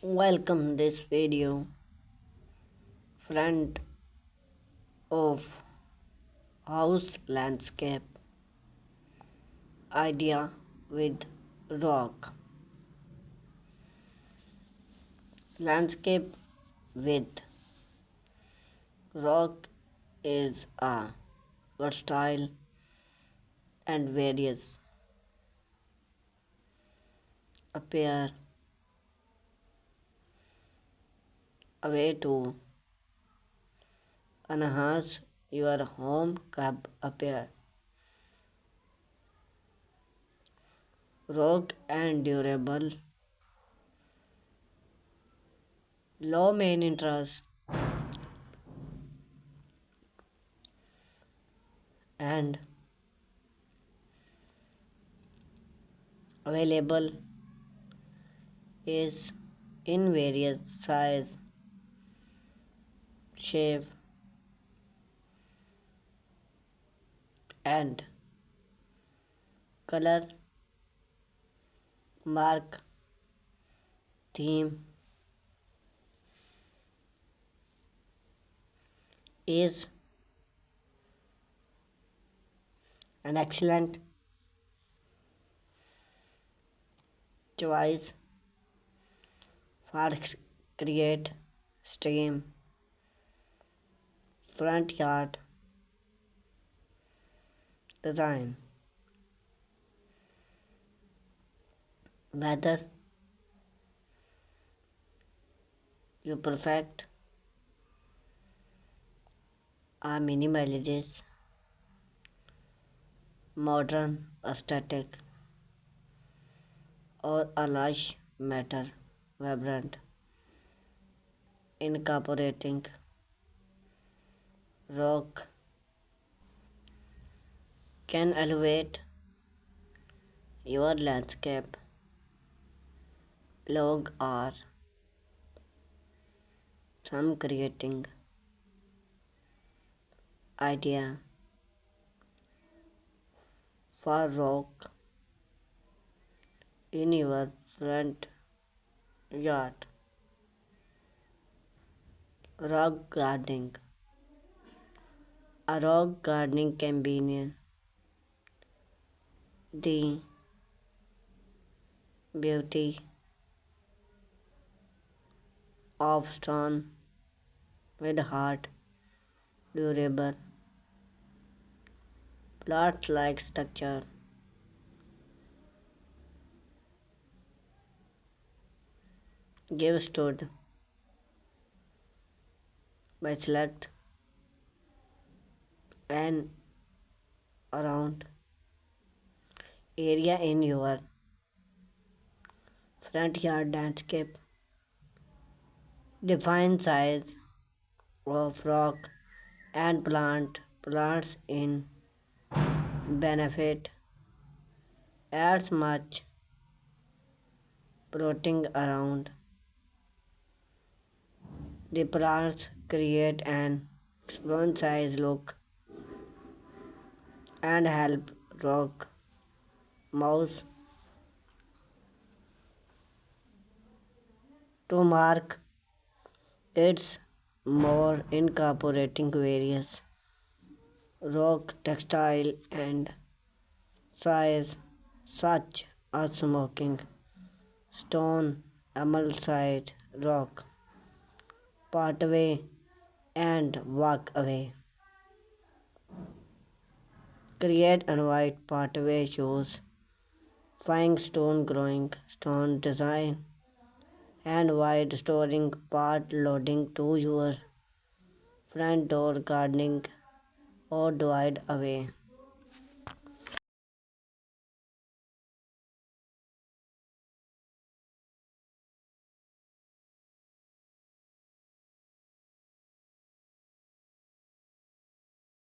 Welcome this video front of house landscape idea with rock. Landscape with rock is a versatile and various appear a way to enhance your home cub appear. Rock and durable, low main interest and available is in various size, shape and color. Mark theme is an excellent choice for create stream front yard design. Whether you perfect a minimalist, modern aesthetic, or a lush matter vibrant, incorporating rock can elevate your landscape. Blog or some creating idea for rock in your front yard. Rock gardening. A rock gardening combines the beauty of stone with hard, durable, plot-like structure. Give stood by select an around area in your front yard landscape. Define size of rock and plants in benefit as much plotting around the plants create an explosive size look and help rock mouse to mark its more incorporating various rock textile and size such as smoking stone, emulsite rock, pathway and walkway. Create and white pathway shows fine stone growing stone design and wide storing part loading to your front door gardening or divide away.